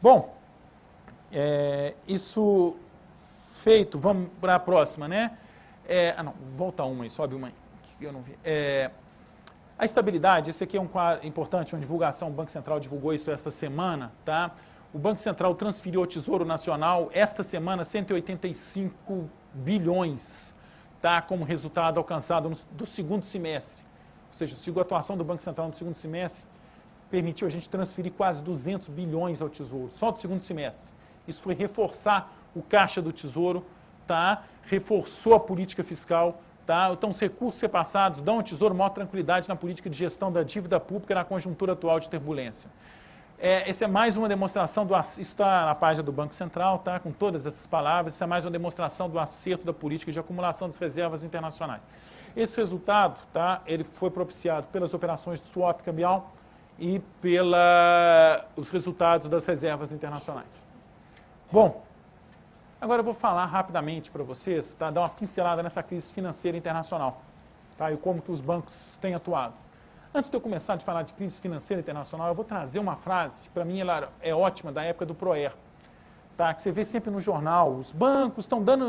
Bom, isso feito, vamos para a próxima, né? Não, volta uma aí, sobe uma aí, que eu não vi. A estabilidade, esse aqui é um quadro importante, uma divulgação, o Banco Central divulgou isso esta semana, tá? O Banco Central transferiu ao Tesouro Nacional, esta semana, 185 bilhões, tá? Como resultado alcançado do segundo semestre. Ou seja, a atuação do Banco Central no segundo semestre permitiu a gente transferir quase 200 bilhões ao Tesouro, só do segundo semestre. Isso foi reforçar o caixa do Tesouro, tá? Reforçou a política fiscal, tá? Então, os recursos repassados dão ao Tesouro maior tranquilidade na política de gestão da dívida pública na conjuntura atual de turbulência. Essa é mais uma demonstração isso está na página do Banco Central, tá? Com todas essas palavras, isso é mais uma demonstração do acerto da política de acumulação das reservas internacionais. Esse resultado, tá? Ele foi propiciado pelas operações de swap cambial e pelos resultados das reservas internacionais. Bom, agora eu vou falar rapidamente para vocês, tá? Dar uma pincelada nessa crise financeira internacional, tá? E como que os bancos têm atuado. Antes de eu começar a falar de crise financeira internacional, eu vou trazer uma frase, para mim ela é ótima, da época do Proer, tá? Que você vê sempre no jornal, os bancos estão dando,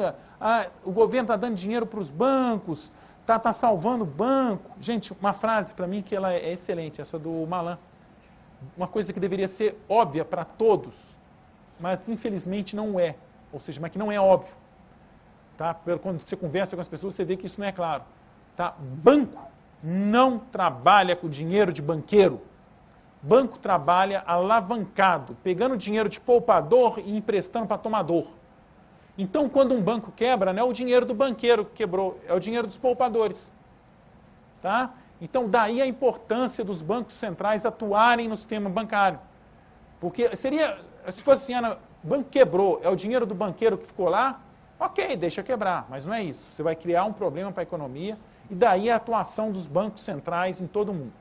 o governo está dando dinheiro para os bancos, tá salvando o banco. Gente, uma frase para mim que ela é excelente, essa do Malan. Uma coisa que deveria ser óbvia para todos, mas infelizmente não é, ou seja, mas que não é óbvio. Tá? Quando você conversa com as pessoas, você vê que isso não é claro. Tá? Banco não trabalha com dinheiro de banqueiro. Banco trabalha alavancado, pegando dinheiro de poupador e emprestando para tomador. Então, quando um banco quebra, não é o dinheiro do banqueiro que quebrou, é o dinheiro dos poupadores. Tá? Então, daí a importância dos bancos centrais atuarem no sistema bancário. Porque seria, se fosse assim, o banco quebrou, é o dinheiro do banqueiro que ficou lá, ok, deixa quebrar, mas não é isso. Você vai criar um problema para a economia e daí a atuação dos bancos centrais em todo o mundo.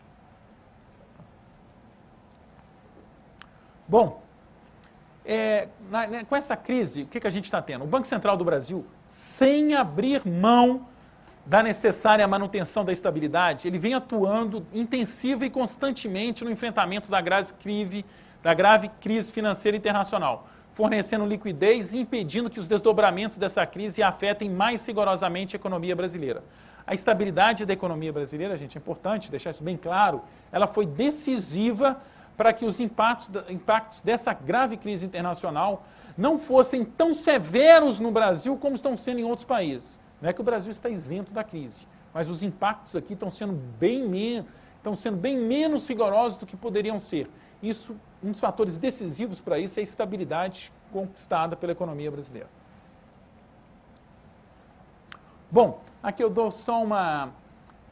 Bom, com essa crise, o que a gente está tendo? O Banco Central do Brasil, sem abrir mão da necessária manutenção da estabilidade, ele vem atuando intensiva e constantemente no enfrentamento da grave crise financeira internacional, fornecendo liquidez e impedindo que os desdobramentos dessa crise afetem mais rigorosamente a economia brasileira. A estabilidade da economia brasileira, gente, é importante deixar isso bem claro, ela foi decisiva para que os impactos dessa grave crise internacional não fossem tão severos no Brasil como estão sendo em outros países. Não é que o Brasil está isento da crise, mas os impactos aqui estão sendo bem menos rigorosos do que poderiam ser. Isso, um dos fatores decisivos para isso é a estabilidade conquistada pela economia brasileira. Bom, aqui eu dou só uma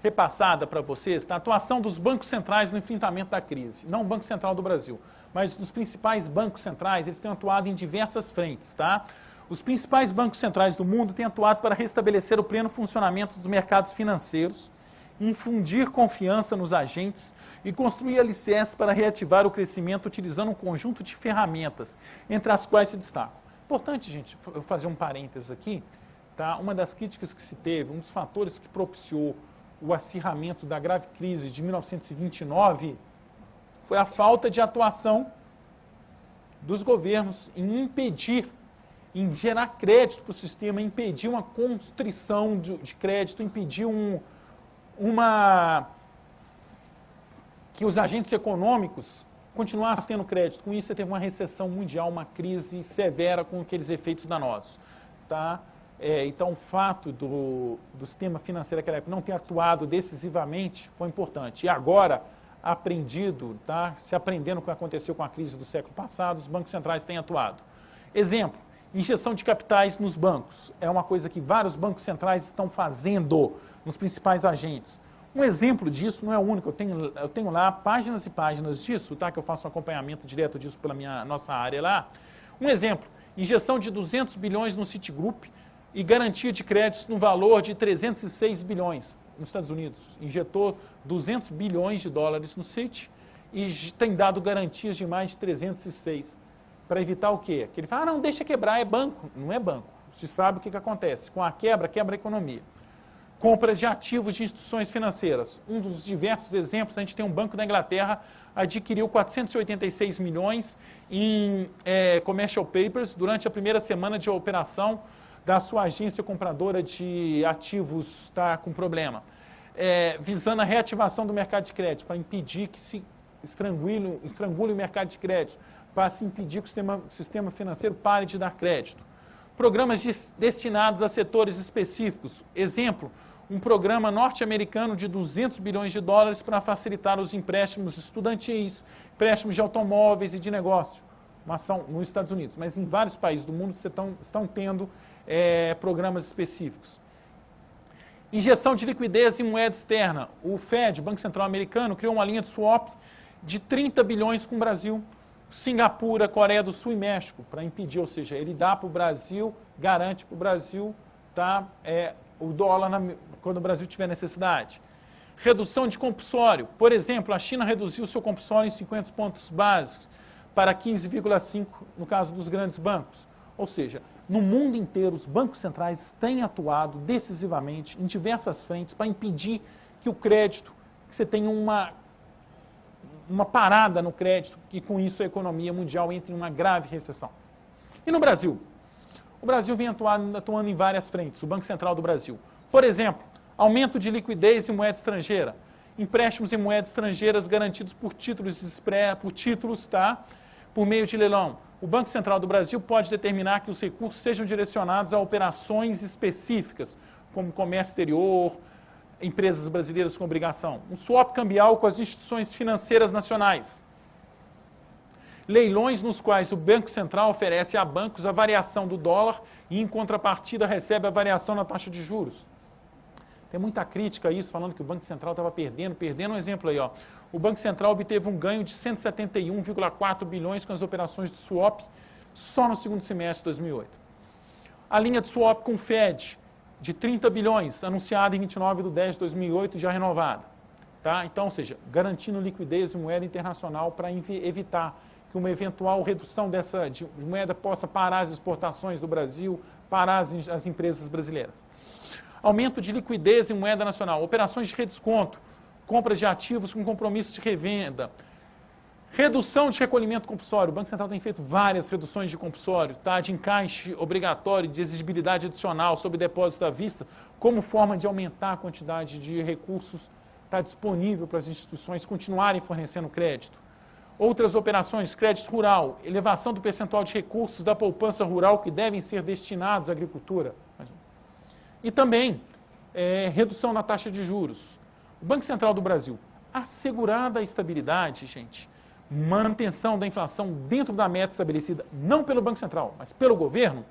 repassada para vocês, tá? A atuação dos bancos centrais no enfrentamento da crise. Não o Banco Central do Brasil, mas dos principais bancos centrais, eles têm atuado em diversas frentes, tá? Os principais bancos centrais do mundo têm atuado para restabelecer o pleno funcionamento dos mercados financeiros, infundir confiança nos agentes e construir alicerces para reativar o crescimento utilizando um conjunto de ferramentas, entre as quais se destacam. Importante, gente, eu fazer um parênteses aqui, tá? Uma das críticas que se teve, um dos fatores que propiciou o acirramento da grave crise de 1929 foi a falta de atuação dos governos em impedir, em gerar crédito para o sistema, impedir uma constrição de crédito, impedir que os agentes econômicos continuassem tendo crédito. Com isso, você teve uma recessão mundial, uma crise severa com aqueles efeitos danosos. Tá? Então, o fato do sistema financeiro naquela época não ter atuado decisivamente foi importante. E agora, tá? Se aprendendo com o que aconteceu com a crise do século passado, os bancos centrais têm atuado. Exemplo, injeção de capitais nos bancos. É uma coisa que vários bancos centrais estão fazendo nos principais agentes. Um exemplo disso, não é o único, eu tenho lá páginas e páginas disso, tá? Que eu faço um acompanhamento direto disso pela nossa área lá. Um exemplo, injeção de 200 bilhões no Citigroup, e garantia de créditos no valor de 306 bilhões nos Estados Unidos. Injetou 200 bilhões de dólares no Citi e tem dado garantias de mais de 306. Para evitar o quê? Que ele fala, não, deixa quebrar, é banco. Não é banco. Você sabe o que acontece. Com a quebra a economia. compra de ativos de instituições financeiras. Um dos diversos exemplos, a gente tem um banco da Inglaterra, adquiriu 486 milhões em commercial papers durante a primeira semana de operação da sua agência compradora de ativos com problema, visando a reativação do mercado de crédito, para impedir que se estrangule o mercado de crédito, para se impedir que o sistema financeiro pare de dar crédito. Programas destinados a setores específicos. Exemplo, um programa norte-americano de 200 bilhões de dólares para facilitar os empréstimos estudantis, empréstimos de automóveis e de negócio. Uma ação nos Estados Unidos, mas em vários países do mundo estão tendo programas específicos. Injeção de liquidez em moeda externa. O Fed, Banco Central Americano, criou uma linha de swap de 30 bilhões com o Brasil, Singapura, Coreia do Sul e México, para impedir, ou seja, ele dá para o Brasil, garante para o Brasil o dólar quando o Brasil tiver necessidade. Redução de compulsório. Por exemplo, a China reduziu o seu compulsório em 50 pontos básicos para 15,5 no caso dos grandes bancos. Ou seja, no mundo inteiro, os bancos centrais têm atuado decisivamente em diversas frentes para impedir que o crédito, que você tenha uma parada no crédito, e com isso a economia mundial entre em uma grave recessão. E no Brasil? O Brasil vem atuando em várias frentes, o Banco Central do Brasil. Por exemplo, aumento de liquidez em moeda estrangeira, empréstimos em moedas estrangeiras garantidos por títulos, por meio de leilão. O Banco Central do Brasil pode determinar que os recursos sejam direcionados a operações específicas, como comércio exterior, empresas brasileiras com obrigação. Um swap cambial com as instituições financeiras nacionais. Leilões nos quais o Banco Central oferece a bancos a variação do dólar e, em contrapartida, recebe a variação na taxa de juros. Tem muita crítica a isso, falando que o Banco Central estava perdendo um exemplo aí, ó. O Banco Central obteve um ganho de 171,4 bilhões com as operações de swap só no segundo semestre de 2008. A linha de swap com o Fed, de 30 bilhões, anunciada em 29/10/2008 e já renovada. Tá? Então, ou seja, garantindo liquidez em moeda internacional para evitar que uma eventual redução de moeda possa parar as exportações do Brasil, parar as empresas brasileiras. Aumento de liquidez em moeda nacional, operações de redesconto, compras de ativos com compromisso de revenda, redução de recolhimento compulsório. O Banco Central tem feito várias reduções de compulsório, tá? De encaixe obrigatório, de exigibilidade adicional sobre depósito à vista, como forma de aumentar a quantidade de recursos disponível para as instituições continuarem fornecendo crédito. Outras operações, crédito rural, elevação do percentual de recursos da poupança rural que devem ser destinados à agricultura. E também redução na taxa de juros. O Banco Central do Brasil, assegurada a estabilidade, gente, manutenção da inflação dentro da meta estabelecida, não pelo Banco Central, mas pelo governo,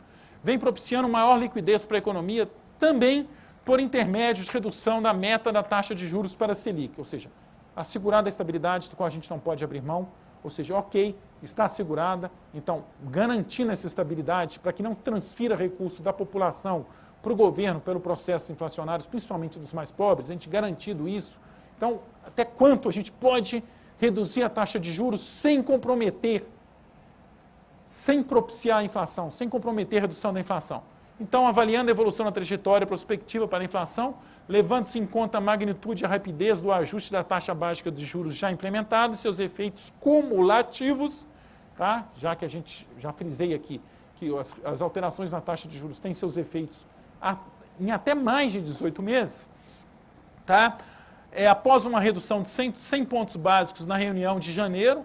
vem propiciando maior liquidez para a economia, também por intermédio de redução da meta da taxa de juros para a Selic, ou seja, assegurada a estabilidade, do qual a gente não pode abrir mão, ou seja, ok, está assegurada, então, garantindo essa estabilidade para que não transfira recursos da população para o governo pelo processo inflacionário, principalmente dos mais pobres, a gente garantido isso. Então, até quanto a gente pode reduzir a taxa de juros sem comprometer, sem propiciar a inflação, sem comprometer a redução da inflação. Então, avaliando a evolução da trajetória prospectiva para a inflação, levando-se em conta a magnitude e a rapidez do ajuste da taxa básica de juros já implementado e seus efeitos cumulativos, tá? Já que a gente já frisei aqui que as alterações na taxa de juros têm seus efeitos em até mais de 18 meses, tá? Após uma redução de 100 pontos básicos na reunião de janeiro,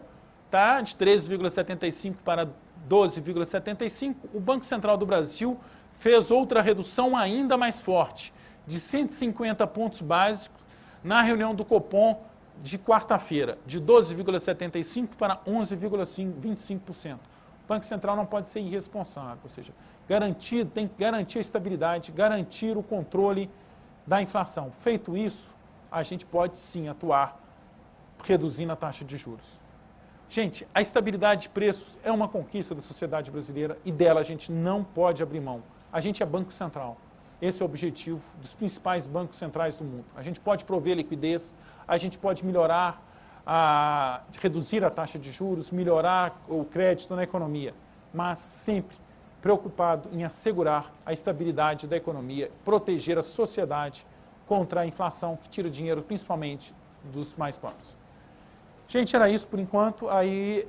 tá? De 13,75 para 12,75, o Banco Central do Brasil fez outra redução ainda mais forte, de 150 pontos básicos na reunião do Copom de quarta-feira, de 12,75 para 11,25%. O Banco Central não pode ser irresponsável, ou seja, tem que garantir a estabilidade, garantir o controle da inflação. Feito isso, a gente pode sim atuar reduzindo a taxa de juros. Gente, a estabilidade de preços é uma conquista da sociedade brasileira e dela a gente não pode abrir mão. A gente é Banco Central. Esse é o objetivo dos principais bancos centrais do mundo. A gente pode prover liquidez, a gente pode melhorar, reduzir a taxa de juros, melhorar o crédito na economia, mas sempre preocupado em assegurar a estabilidade da economia, proteger a sociedade contra a inflação que tira dinheiro principalmente dos mais pobres. Gente, era isso por enquanto. Aí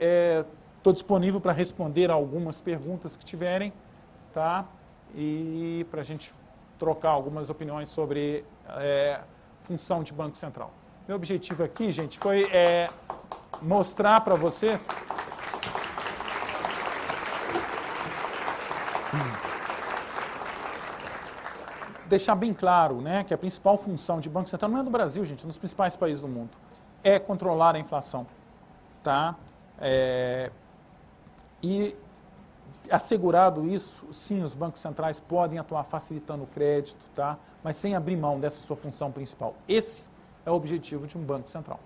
estou disponível para responder algumas perguntas que tiverem, tá? E para a gente trocar algumas opiniões sobre função de Banco Central. Meu objetivo aqui, gente, foi mostrar para vocês deixar bem claro, né, que a principal função de Banco Central não é no Brasil, gente, nos principais países do mundo, é controlar a inflação, tá? E assegurado isso, sim, os bancos centrais podem atuar facilitando o crédito, tá? Mas sem abrir mão dessa sua função principal. Esse é o objetivo de um banco central.